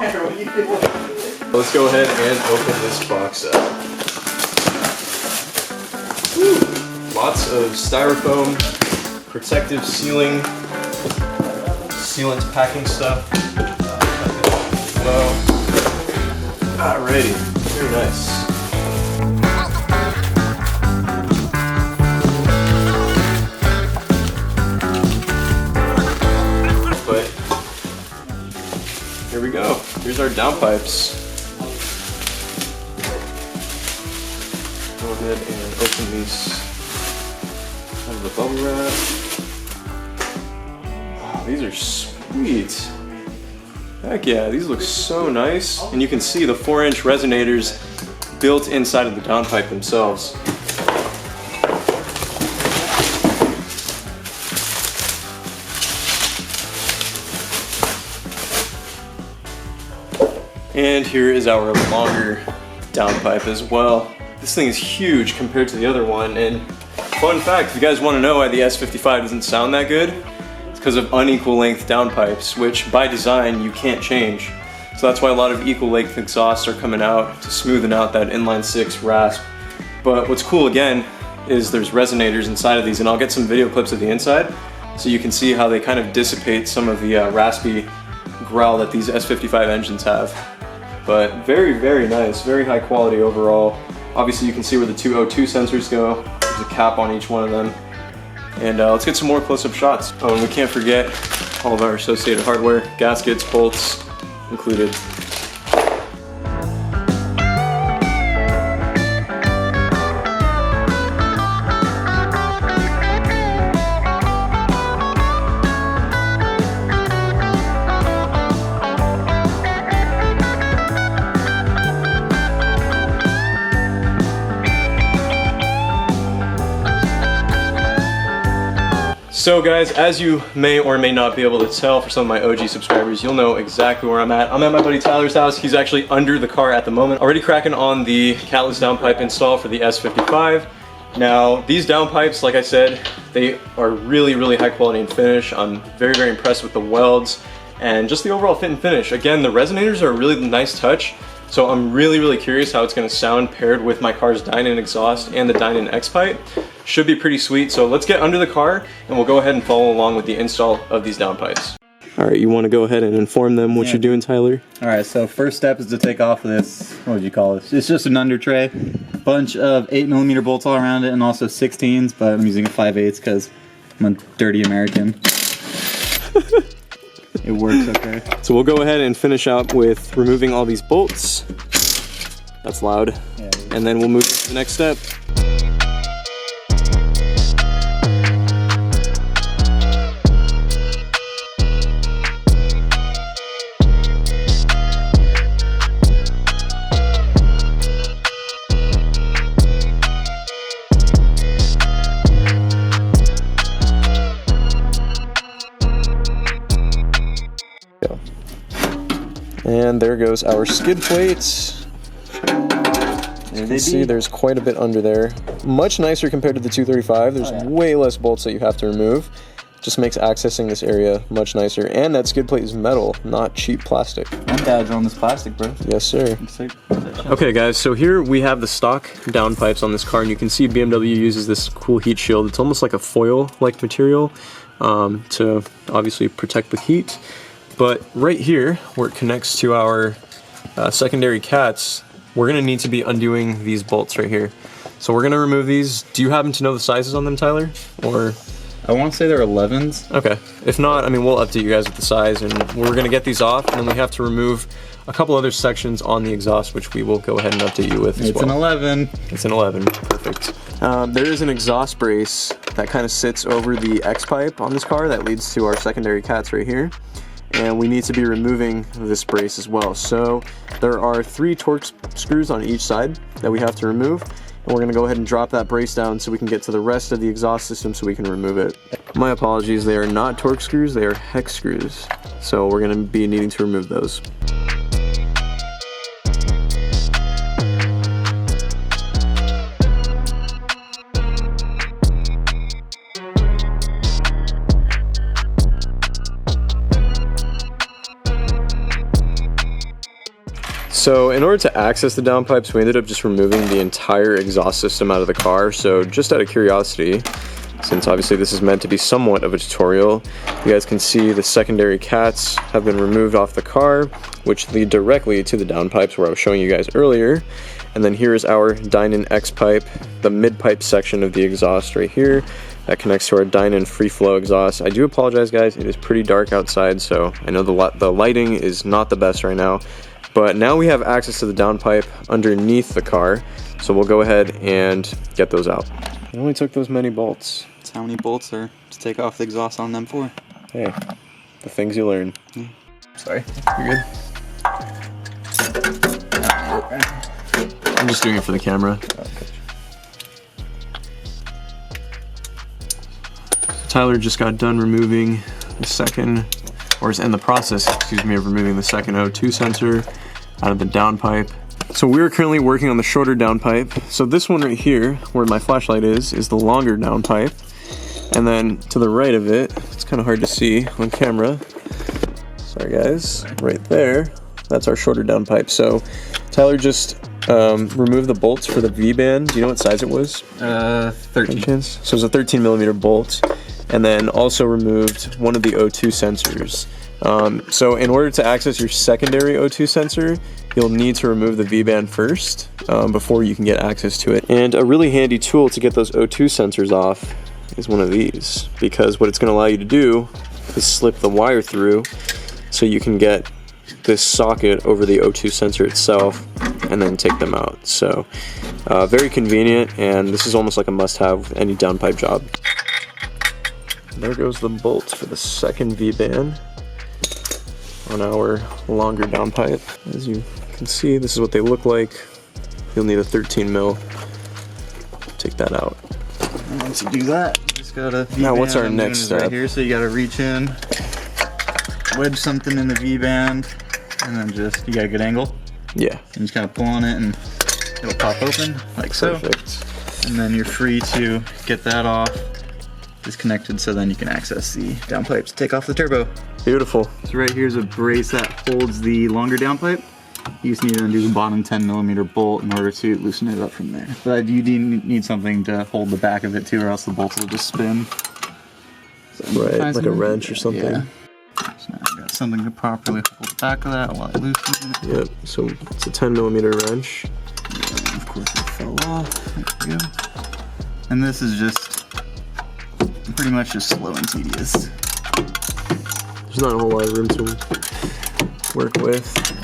fire. What are you doing? Let's go ahead and open this box up. Woo. Lots of styrofoam, protective sealing, sealant packing stuff. Alrighty, very nice. But here we go. Here's our downpipes. Go ahead and open these out of the bubble wrap. Oh, these are sweet. Heck yeah, these look so nice. And you can see the 4-inch resonators built inside of the downpipe themselves. And here is our longer downpipe as well. This thing is huge compared to the other one, and fun fact, if you guys want to know why the S55 doesn't sound that good, it's because of unequal length downpipes, which by design you can't change. So that's why a lot of equal length exhausts are coming out to smoothen out that inline 6 rasp. But what's cool again is there's resonators inside of these, and I'll get some video clips of the inside so you can see how they kind of dissipate some of the raspy growl that these S55 engines have. But very, very nice, very high quality overall. Obviously you can see where the two O2 sensors go. There's a cap on each one of them. And let's get some more close-up shots. Oh, and we can't forget all of our associated hardware, gaskets, bolts included. So guys, as you may or may not be able to tell for some of my OG subscribers, you'll know exactly where I'm at. I'm at my buddy Tyler's house. He's actually under the car at the moment. Already cracking on the CATLESS downpipe install for the S55. Now, these downpipes, like I said, they are really, really high quality and finish. I'm very, very impressed with the welds and just the overall fit and finish. Again, the resonators are a really nice touch. So I'm really, really curious how it's gonna sound paired with my car's Dynan exhaust and the Dynan X pipe. Should be pretty sweet. So let's get under the car and we'll go ahead and follow along with the install of these downpipes. All right, you wanna go ahead and inform them what you're doing, Tyler? All right, so first step is to take off this, what would you call this? It's just an under tray. Bunch of 8mm bolts all around it and also 16s, but I'm using a 5/8 because I'm a dirty American. It works okay. So we'll go ahead and finish up with removing all these bolts. That's loud. Yeah, and then we'll move to the next step. And there goes our skid plates. You can see there's quite a bit under there. Much nicer compared to the 235. There's way less bolts that you have to remove. Just makes accessing this area much nicer. And that skid plate is metal, not cheap plastic. I'm badge on this plastic, bro. Yes, sir. Okay, guys, so here we have the stock downpipes on this car, and you can see BMW uses this cool heat shield. It's almost like a foil-like material to obviously protect the heat. But right here, where it connects to our secondary cats, we're gonna need to be undoing these bolts right here. So we're gonna remove these. Do you happen to know the sizes on them, Tyler? Or I want to say they're 11s. Okay. If not, I mean, we'll update you guys with the size, and we're gonna get these off, and then we have to remove a couple other sections on the exhaust, which we will go ahead and update you with as well. It's an 11. It's an 11. Perfect. There is an exhaust brace that kind of sits over the X pipe on this car that leads to our secondary cats right here. And we need to be removing this brace as well. So there are 3 Torx screws on each side that we have to remove. And we're gonna go ahead and drop that brace down so we can get to the rest of the exhaust system so we can remove it. My apologies, they are not Torx screws, they are hex screws. So we're gonna be needing to remove those. So in order to access the downpipes, we ended up just removing the entire exhaust system out of the car. So just out of curiosity, since obviously this is meant to be somewhat of a tutorial, you guys can see the secondary cats have been removed off the car, which lead directly to the downpipes where I was showing you guys earlier. And then here is our Dynon X pipe, the mid pipe section of the exhaust right here that connects to our Dynon free flow exhaust. I do apologize guys, it is pretty dark outside, so I know the lighting is not the best right now, but now we have access to the downpipe underneath the car, so we'll go ahead and get those out. I only took those many bolts. That's how many bolts are to take off the exhaust on them for. Hey, the things you learn. Sorry. You're good. I'm just doing it for the camera. Tyler just got done removing the second, or is in the process, excuse me, of removing the second O2 sensor out of the downpipe. So we're currently working on the shorter downpipe. So this one right here, where my flashlight is the longer downpipe. And then to the right of it, it's kind of hard to see on camera. Sorry guys, right there, that's our shorter downpipe. So Tyler just removed the bolts for the V-band. Do you know what size it was? 13. So it's a 13 millimeter bolt. And then also removed one of the O2 sensors. So in order to access your secondary O2 sensor, you'll need to remove the V-band first before you can get access to it. And a really handy tool to get those O2 sensors off is one of these, because what it's going to allow you to do is slip the wire through so you can get this socket over the O2 sensor itself and then take them out. So very convenient, and this is almost like a must-have with any downpipe job. There goes the bolts for the second V-band on our longer downpipe. As you can see, this is what they look like. You'll need a 13 mil. Take that out. And once you do that, you just gotta V-band. Now what's our next step? Right here, so you gotta reach in, wedge something in the V-band, and then just, you got a good angle? Yeah. And just kind of pull on it and it'll pop open, like so. Perfect. And then you're free to get that off, disconnected, so then you can access the downpipe to take off the turbo. Beautiful. So right here's a brace that holds the longer downpipe. You just need to undo the bottom 10 millimeter bolt in order to loosen it up from there. But you do need something to hold the back of it too, or else the bolts will just spin. So right, like a wrench or something. Yeah. So now I've got something to properly hold the back of that while it loosens it. Yep, so it's a 10 millimeter wrench. Yeah, of course it fell off. There we go. And this is just pretty much just slow and tedious. There's not a whole lot of room to work with.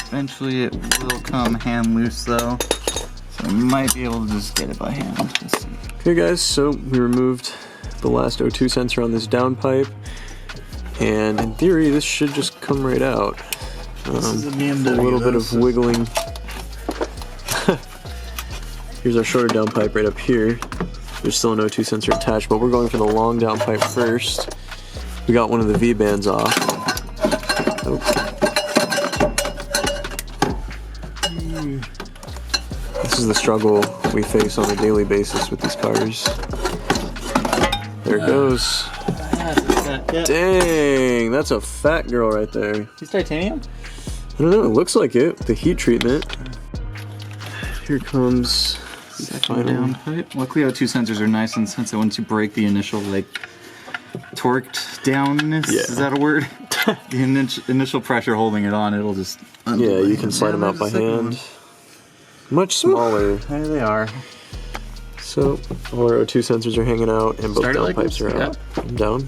Eventually it will come hand loose though, so you might be able to just get it by hand. Let's see. Okay guys, so we removed the last O2 sensor on this downpipe, and in theory this should just come right out. This is a BMW, a little bit of wiggling. Here's our shorter downpipe right up here. There's still an O2 sensor attached, but we're going for the long downpipe first. We got one of the V-bands off. Oh. This is the struggle we face on a daily basis with these cars. There it goes. Dang, that's a fat girl right there. Is titanium? I don't know, it looks like it, the heat treatment. Here comes the final downpipe. Luckily O2 sensors are nice and sensitive once you break the initial like torqued downness. Yeah. Is that a word? The initial pressure holding it on, it'll just yeah, you can slide them out by hand. Much smaller. There they are. So our O2 sensors are hanging out and both downpipes are out. I'm down.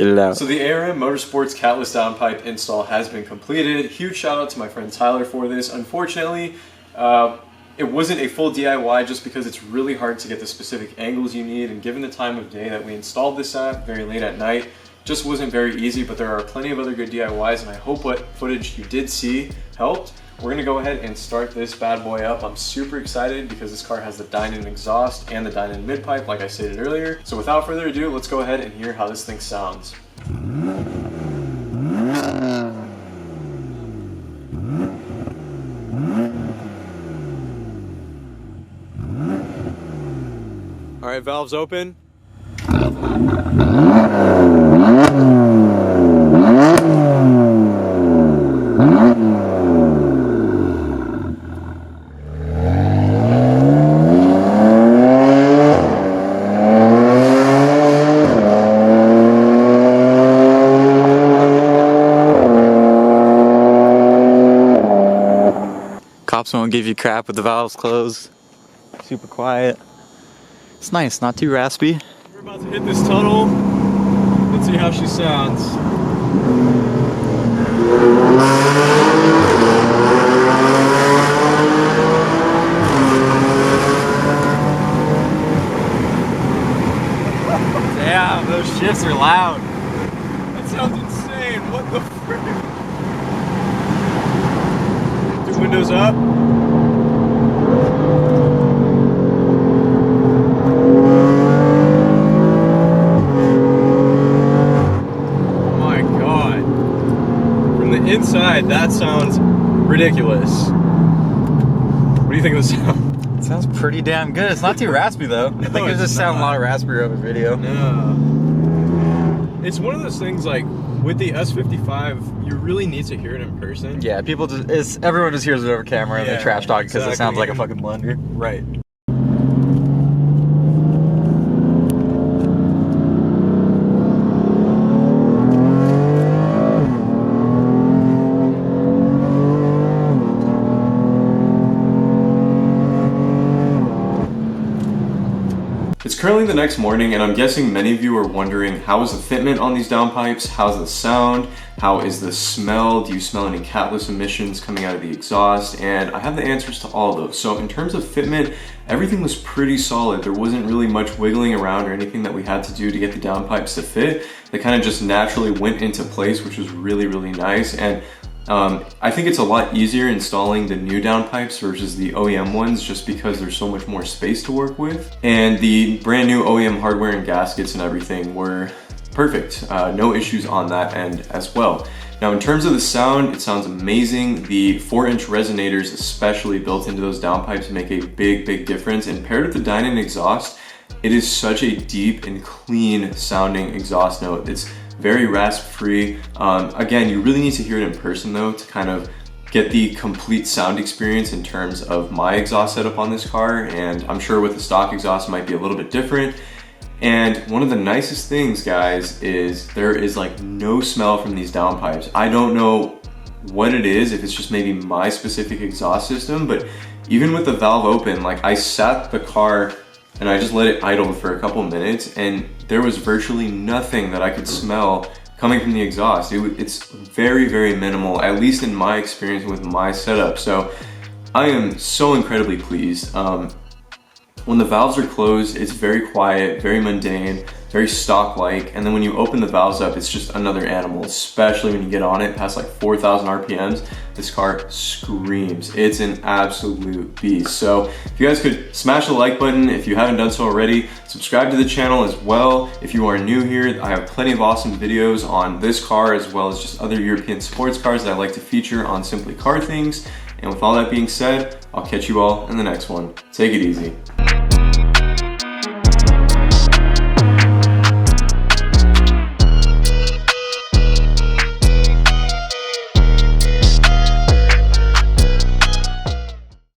Get it out. So the ARM Motorsports catless downpipe install has been completed. Huge shout out to my friend Tyler for this. Unfortunately, it wasn't a full DIY just because it's really hard to get the specific angles you need, and given the time of day that we installed this at, very late at night, just wasn't very easy, but there are plenty of other good DIYs, and I hope what footage you did see helped. We're gonna go ahead and start this bad boy up. I'm super excited because this car has the Dynan exhaust and the Dynan mid-pipe, like I stated earlier. So without further ado, let's go ahead and hear how this thing sounds. All right, valves open. Cops won't give you crap with the valves closed. Super quiet. It's nice, not too raspy. We're about to hit this tunnel. Let's see how she sounds. Damn, those shifts are loud. That sounds insane. What the frick? Two windows up. Inside, that sounds ridiculous. What do you think of the sound? It sounds pretty damn good. It's not too raspy though. I think it just sounds a lot raspier over video. No. It's one of those things like with the S55, you really need to hear it in person. Yeah, people just, everyone just hears it over camera and they trash talk because it sounds like a fucking blender. Right. It's currently the next morning, and I'm guessing many of you are wondering, how is the fitment on these downpipes? How's the sound? How is the smell? Do you smell any catless emissions coming out of the exhaust? And I have the answers to all of those. So in terms of fitment, everything was pretty solid. There wasn't really much wiggling around or anything that we had to do to get the downpipes to fit. They kind of just naturally went into place, which was really, really nice. And I think it's a lot easier installing the new downpipes versus the OEM ones just because there's so much more space to work with. And the brand new OEM hardware and gaskets and everything were perfect. No issues on that end as well. Now in terms of the sound, it sounds amazing. The 4-inch resonators especially built into those downpipes make a big, big difference. And paired with the Dynan exhaust, it is such a deep and clean sounding exhaust note. It's very rasp-free. Again, you really need to hear it in person though to kind of get the complete sound experience in terms of my exhaust setup on this car, and I'm sure with the stock exhaust it might be a little bit different. And one of the nicest things, guys, is there is like no smell from these downpipes. I don't know what it is, if it's just maybe my specific exhaust system, but even with the valve open, like I sat the car and I just let it idle for a couple minutes and there was virtually nothing that I could smell coming from the exhaust. It's very, very minimal, at least in my experience with my setup. So I am so incredibly pleased. When the valves are closed, it's very quiet, very mundane, very stock-like, and then when you open the valves up, it's just another animal, especially when you get on it past like 4,000 RPMs. This car screams. It's an absolute beast. So if you guys could smash the like button if you haven't done so already, subscribe to the channel as well. If you are new here, I have plenty of awesome videos on this car as well as just other European sports cars that I like to feature on Simply Car Things. And with all that being said, I'll catch you all in the next one. Take it easy.